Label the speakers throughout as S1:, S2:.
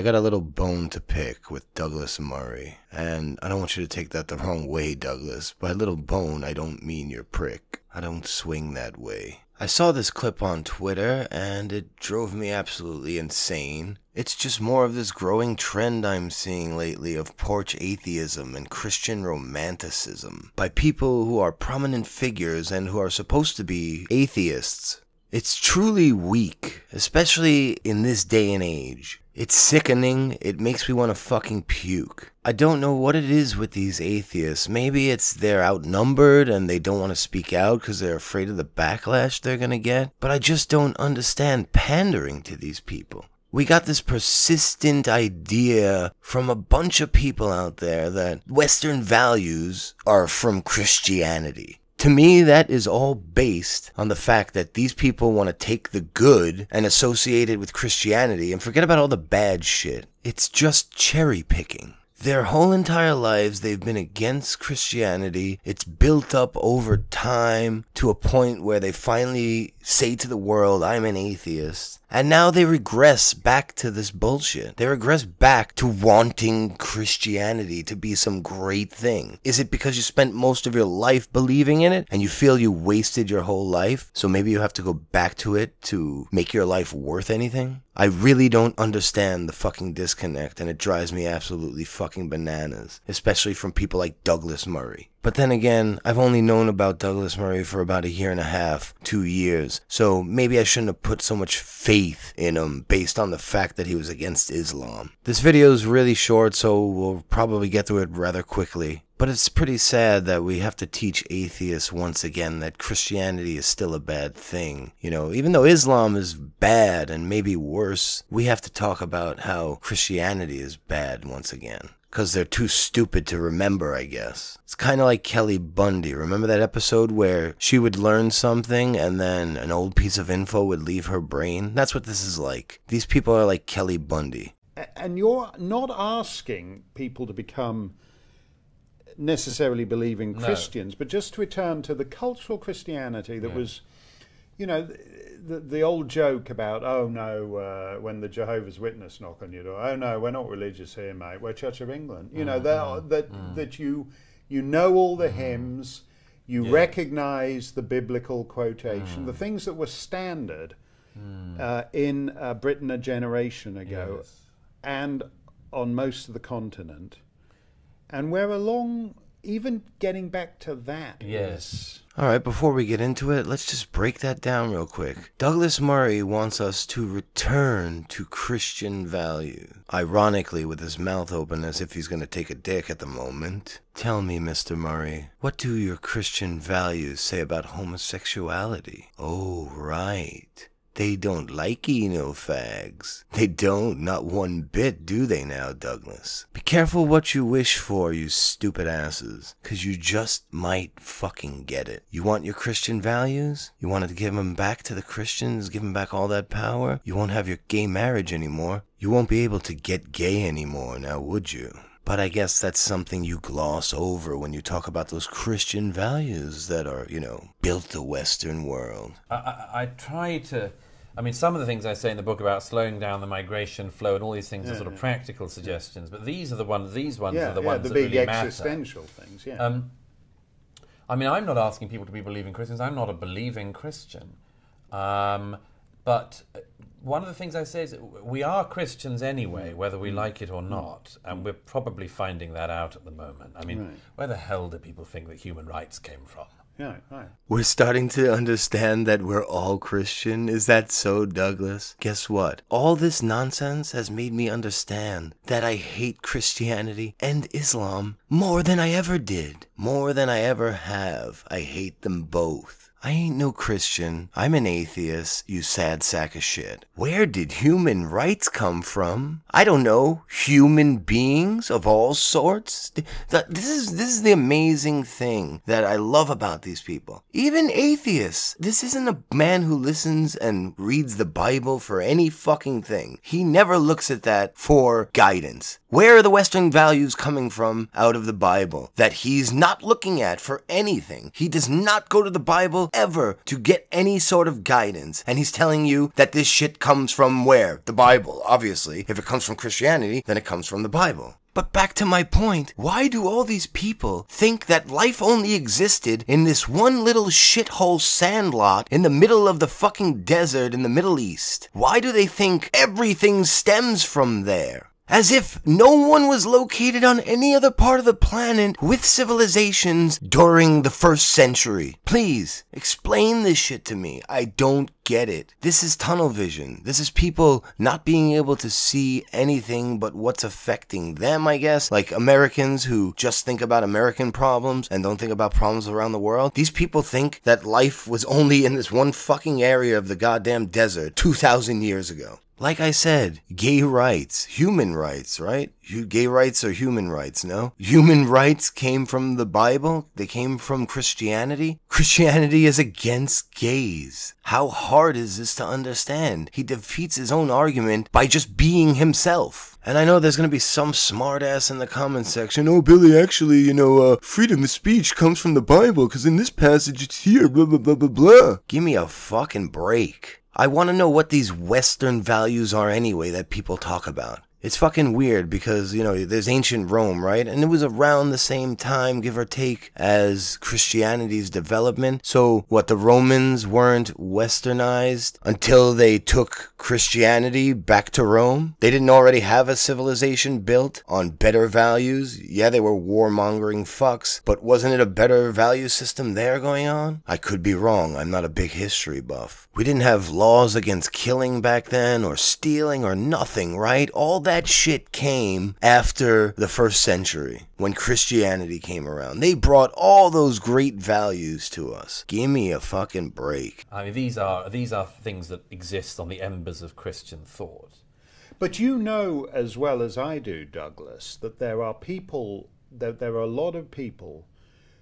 S1: got a little bone to pick with Douglas Murray. And I don't want you to take that the wrong way, Douglas. By little bone, I don't mean your prick. I don't swing that way. I saw this clip on Twitter, and it drove me absolutely insane. It's just more of this growing trend I'm seeing lately of porch atheism and Christian romanticism by people who are prominent figures and who are supposed to be atheists. It's truly weak, especially in this day and age. It's sickening. It makes me want to fucking puke. I don't know what it is with these atheists. Maybe it's they're outnumbered and they don't want to speak out because they're afraid of the backlash they're gonna get. But I just don't understand pandering to these people. We got this persistent idea from a bunch of people out there that Western values are from Christianity. To me, that is all based on the fact that these people want to take the good and associate it with Christianity and forget about all the bad shit. It's just cherry picking. Their whole entire lives, they've been against Christianity. It's built up over time to a point where they finally say to the world, I'm an atheist. And now they regress back to this bullshit. They regress back to wanting Christianity to be some great thing. Is it because you spent most of your life believing in it and you feel you wasted your whole life? So maybe you have to go back to it to make your life worth anything? I really don't understand the fucking disconnect, and it drives me absolutely fucking bananas, especially from people like Douglas Murray. But then again, I've only known about Douglas Murray for about a year and a half, 2 years, so maybe I shouldn't have put so much faith in him based on the fact that he was against Islam. This video is really short, so we'll probably get through it rather quickly. But it's pretty sad that we have to teach atheists once again that Christianity is still a bad thing. You know, even though Islam is bad and maybe worse, we have to talk about how Christianity is bad once again. Because they're too stupid to remember, I guess. It's kind of like Kelly Bundy. Remember that episode where she would learn something and then an old piece of info would leave her brain? That's what this is like. These people are like Kelly Bundy.
S2: And you're not asking people to become necessarily believing Christians, but just to return to the cultural Christianity that was, you know, the old joke about, oh no, when the Jehovah's Witness knock on your door, oh no, we're not religious here, mate, we're Church of England. You know, that you know all the hymns, you recognise the biblical quotation, the things that were standard in Britain a generation ago, and on most of the continent. And we're along, even getting back to that.
S3: Yes.
S1: Alright, before we get into it, let's just break that down real quick. Douglas Murray wants us to return to Christian values. Ironically, with his mouth open as if he's going to take a dick at the moment. Tell me, Mr. Murray, what do your Christian values say about homosexuality? Oh, right. They don't like fags. They don't, not one bit, do they now, Douglas? Be careful what you wish for, you stupid asses, 'cause you just might fucking get it. You want your Christian values? You wanted to give them back to the Christians, give them back all that power? You won't have your gay marriage anymore. You won't be able to get gay anymore, now would you? But I guess that's something you gloss over when you talk about those Christian values that are, you know, built the Western world.
S3: I try to... I mean, some of the things I say in the book about slowing down the migration flow and all these things are sort of practical suggestions, but these are the ones. These ones are the ones that really matter.
S2: The big existential things. Yeah.
S3: I mean, I'm not asking people to be believing Christians. I'm not a believing Christian, but one of the things I say is we are Christians anyway, whether we like it or not, and we're probably finding that out at the moment. I mean, where the hell do people think that human rights came from?
S2: Yeah, right.
S1: We're starting to understand that we're all Christian. Is that so, Douglas? Guess what? All this nonsense has made me understand that I hate Christianity and Islam more than I ever did. More than I ever have. I hate them both. I ain't no Christian. I'm an atheist, you sad sack of shit. Where did human rights come from? I don't know. Human beings of all sorts? This is the amazing thing that I love about these people. Even atheists. This isn't a man who listens and reads the Bible for any fucking thing. He never looks at that for guidance. Where are the Western values coming from out of the Bible that he's not looking at for anything? He does not go to the Bible ever to get any sort of guidance. And he's telling you that this shit comes from where? The Bible, obviously. If it comes from Christianity, then it comes from the Bible. But back to my point, why do all these people think that life only existed in this one little shithole sandlot in the middle of the fucking desert in the Middle East? Why do they think everything stems from there? As if no one was located on any other part of the planet with civilizations during the 1st century. Please, explain this shit to me. I don't get it. This is tunnel vision. This is people not being able to see anything but what's affecting them, I guess. Like Americans who just think about American problems and don't think about problems around the world. These people think that life was only in this one fucking area of the goddamn desert 2,000 years ago. Like I said, gay rights, human rights, right? Gay rights are human rights, no? Human rights came from the Bible? They came from Christianity? Christianity is against gays. How hard is this to understand? He defeats his own argument by just being himself. And I know there's gonna be some smartass in the comment section. Oh, Billy, actually, freedom of speech comes from the Bible, because in this passage it's here, blah, blah, blah, blah, blah. Give me a fucking break. I want to know what these Western values are anyway that people talk about. It's fucking weird because, there's ancient Rome, right? And it was around the same time, give or take, as Christianity's development. So, what, the Romans weren't westernized until they took Christianity back to Rome? They didn't already have a civilization built on better values? Yeah, they were warmongering fucks, but wasn't it a better value system there going on? I could be wrong. I'm not a big history buff. We didn't have laws against killing back then, or stealing, or nothing, right? All that shit came after the 1st century, when Christianity came around. They brought all those great values to us. Give me a fucking break.
S3: I mean, these are things that exist on the embers of Christian thought.
S2: But you know as well as I do, Douglas, that there are a lot of people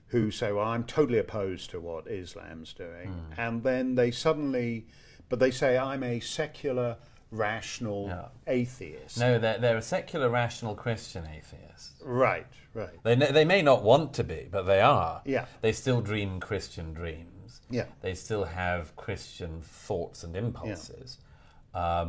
S2: who say, well, I'm totally opposed to what Islam's doing. And then they say, I'm a secular, rational atheist.
S3: No, they're a secular, rational Christian atheist.
S2: Right.
S3: They may not want to be, but they are.
S2: Yeah.
S3: They still dream Christian dreams.
S2: Yeah.
S3: They still have Christian thoughts and impulses. Yeah.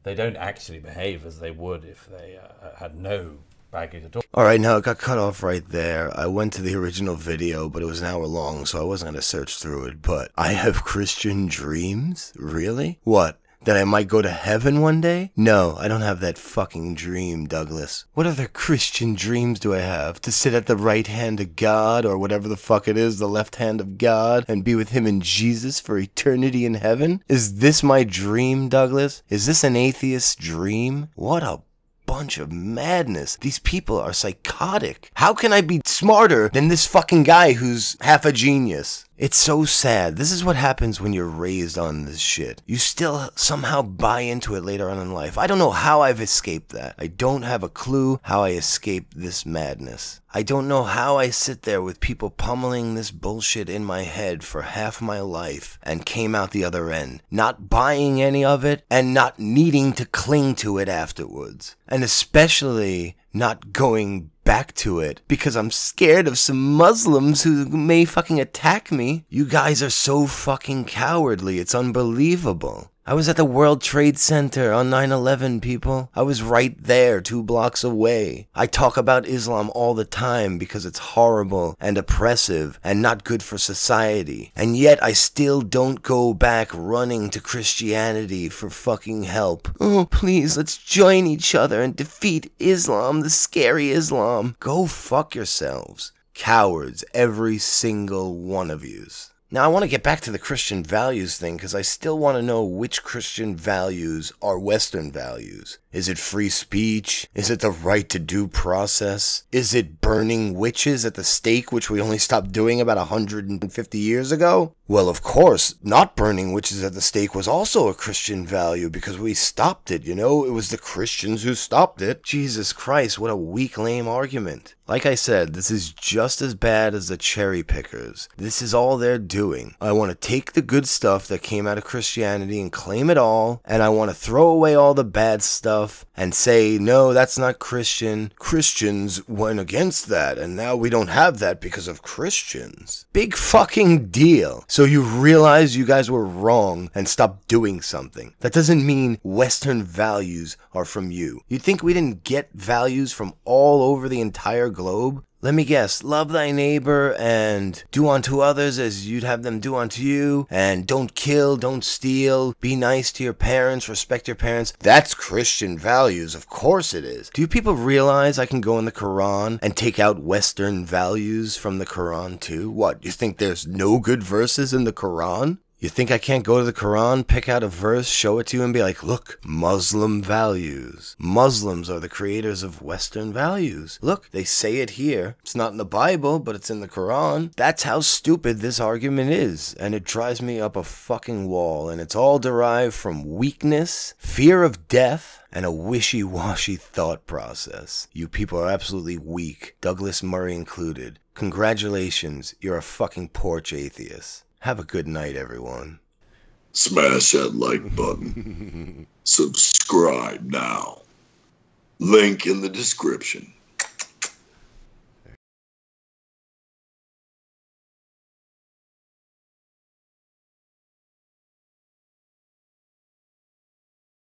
S3: They don't actually behave as they would if they had no baggage at all.
S1: Alright, now it got cut off right there. I went to the original video, but it was an hour long, so I wasn't going to search through it. But I have Christian dreams? Really? What? That I might go to heaven one day? No, I don't have that fucking dream, Douglas. What other Christian dreams do I have? To sit at the right hand of God, or whatever the fuck it is, the left hand of God, and be with him in Jesus for eternity in heaven? Is this my dream, Douglas? Is this an atheist's dream? What a bunch of madness. These people are psychotic. How can I be smarter than this fucking guy who's half a genius? It's so sad. This is what happens when you're raised on this shit. You still somehow buy into it later on in life. I don't know how I've escaped that. I don't have a clue how I escaped this madness. I don't know how I sit there with people pummeling this bullshit in my head for half my life and came out the other end, not buying any of it and not needing to cling to it afterwards. And especially not going back to it because I'm scared of some Muslims who may fucking attack me. You guys are so fucking cowardly. It's unbelievable. I was at the World Trade Center on 9/11, people. I was right there, 2 blocks away. I talk about Islam all the time because it's horrible and oppressive and not good for society. And yet I still don't go back running to Christianity for fucking help. Oh, please, let's join each other and defeat Islam, the scary Islam. Go fuck yourselves. Cowards, every single one of yous. Now, I want to get back to the Christian values thing because I still want to know which Christian values are Western values. Is it free speech? Is it the right to due process? Is it burning witches at the stake, which we only stopped doing about 150 years ago? Well, of course, not burning witches at the stake was also a Christian value because we stopped it, you know? It was the Christians who stopped it. Jesus Christ, what a weak, lame argument. Like I said, this is just as bad as the cherry pickers. This is all they're doing. doing. I want to take the good stuff that came out of Christianity and claim it all, and I want to throw away all the bad stuff and say, no, that's not Christian. Christians went against that, and now we don't have that because of Christians. Big fucking deal. So you realize you guys were wrong and stopped doing something. That doesn't mean Western values are from you. You think we didn't get values from all over the entire globe? Let me guess, love thy neighbor and do unto others as you'd have them do unto you, and don't kill, don't steal, be nice to your parents, respect your parents. That's Christian values, of course it is. Do you people realize I can go in the Quran and take out Western values from the Quran too? What, you think there's no good verses in the Quran? You think I can't go to the Quran, pick out a verse, show it to you, and be like, look, Muslim values. Muslims are the creators of Western values. Look, they say it here. It's not in the Bible, but it's in the Quran. That's how stupid this argument is, and it drives me up a fucking wall, and it's all derived from weakness, fear of death, and a wishy-washy thought process. You people are absolutely weak, Douglas Murray included. Congratulations, you're a fucking porch atheist. Have a good night, everyone.
S4: Smash that like button. Subscribe now. Link in the description.